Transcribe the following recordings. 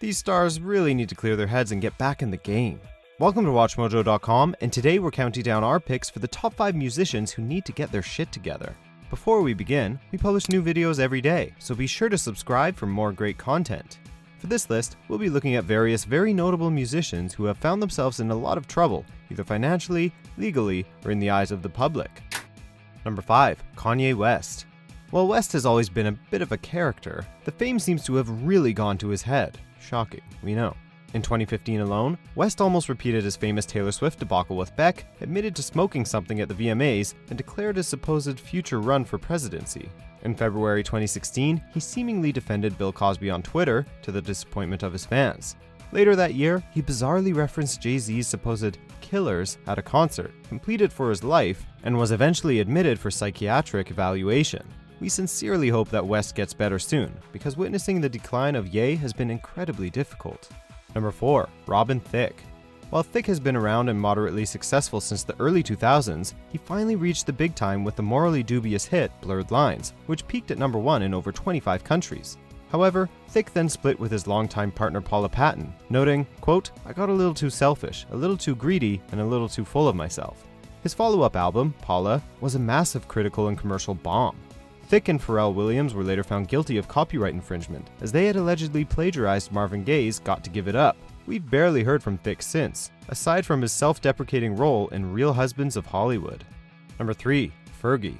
These stars really need to clear their heads and get back in the game. Welcome to WatchMojo.com, and today we're counting down our picks for the top 5 musicians who need to get their shit together. Before we begin, we publish new videos every day, so be sure to subscribe for more great content. For this list, we'll be looking at various very notable musicians who have found themselves in a lot of trouble, either financially, legally, or in the eyes of the public. Number 5. Kanye West. While West has always been a bit of a character, the fame seems to have really gone to his head. Shocking, we know. In 2015 alone, West almost repeated his famous Taylor Swift debacle with Beck, admitted to smoking something at the VMAs, and declared his supposed future run for presidency. In February 2016, he seemingly defended Bill Cosby on Twitter, to the disappointment of his fans. Later that year, he bizarrely referenced Jay-Z's supposed killers at a concert, completed for his life, and was eventually admitted for psychiatric evaluation. We sincerely hope that West gets better soon, because witnessing the decline of Ye has been incredibly difficult. Number 4. Robin Thicke. While Thicke has been around and moderately successful since the early 2000s, he finally reached the big time with the morally dubious hit Blurred Lines, which peaked at number 1 in over 25 countries. However, Thicke then split with his longtime partner Paula Patton, noting, quote, "I got a little too selfish, a little too greedy, and a little too full of myself." His follow-up album, Paula, was a massive critical and commercial bomb. Thicke and Pharrell Williams were later found guilty of copyright infringement, as they had allegedly plagiarized Marvin Gaye's Got to Give It Up. We've barely heard from Thicke since, aside from his self-deprecating role in Real Husbands of Hollywood. Number 3. Fergie.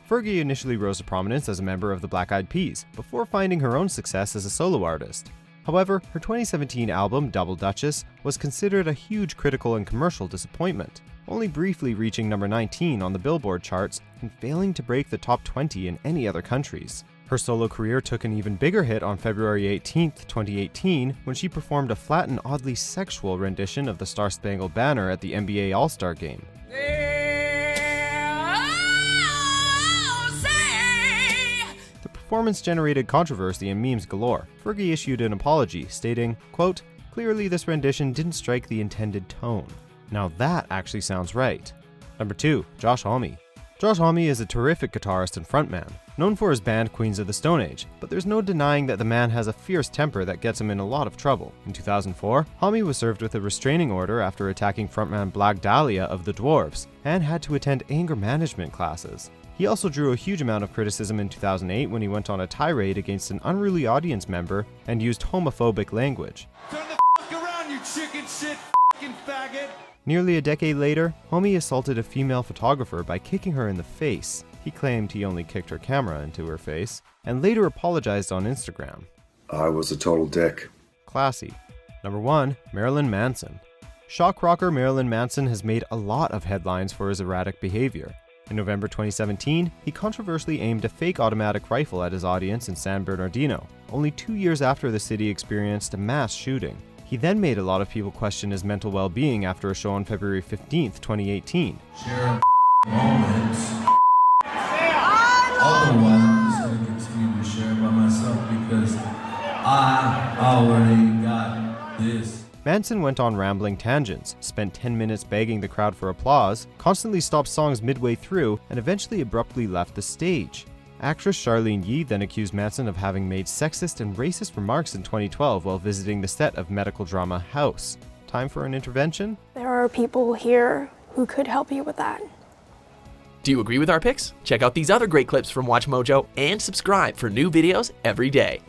Fergie initially rose to prominence as a member of the Black Eyed Peas, before finding her own success as a solo artist. However, her 2017 album, Double Duchess, was considered a huge critical and commercial disappointment, only briefly reaching number 19 on the Billboard charts and failing to break the top 20 in any other countries. Her solo career took an even bigger hit on February 18, 2018, when she performed a flat and oddly sexual rendition of the Star-Spangled Banner at the NBA All-Star Game. The performance generated controversy and memes galore. Fergie issued an apology, stating, quote, "Clearly this rendition didn't strike the intended tone." Now that actually sounds right. Number 2. Josh Homme. Josh Homme is a terrific guitarist and frontman, known for his band Queens of the Stone Age, but there's no denying that the man has a fierce temper that gets him in a lot of trouble. In 2004, Homme was served with a restraining order after attacking frontman Black Dahlia of the Dwarves, and had to attend anger management classes. He also drew a huge amount of criticism in 2008 when he went on a tirade against an unruly audience member and used homophobic language. Turn the f*** around, you chicken shit f***ing faggot! Nearly a decade later, Homme assaulted a female photographer by kicking her in the face. He claimed he only kicked her camera into her face, and later apologized on Instagram. I was a total dick. Classy. Number 1. Marilyn Manson. Shock rocker Marilyn Manson has made a lot of headlines for his erratic behavior. In November 2017, he controversially aimed a fake automatic rifle at his audience in San Bernardino, only 2 years after the city experienced a mass shooting. He then made a lot of people question his mental well-being after a show on February 15, 2018. Share moments. Otherwise, I'm just going to continue to share by myself because I already got this. Manson went on rambling tangents, spent 10 minutes begging the crowd for applause, constantly stopped songs midway through, and eventually abruptly left the stage. Actress Charlene Yee then accused Manson of having made sexist and racist remarks in 2012 while visiting the set of medical drama House. Time for an intervention? There are people here who could help you with that. Do you agree with our picks? Check out these other great clips from WatchMojo and subscribe for new videos every day.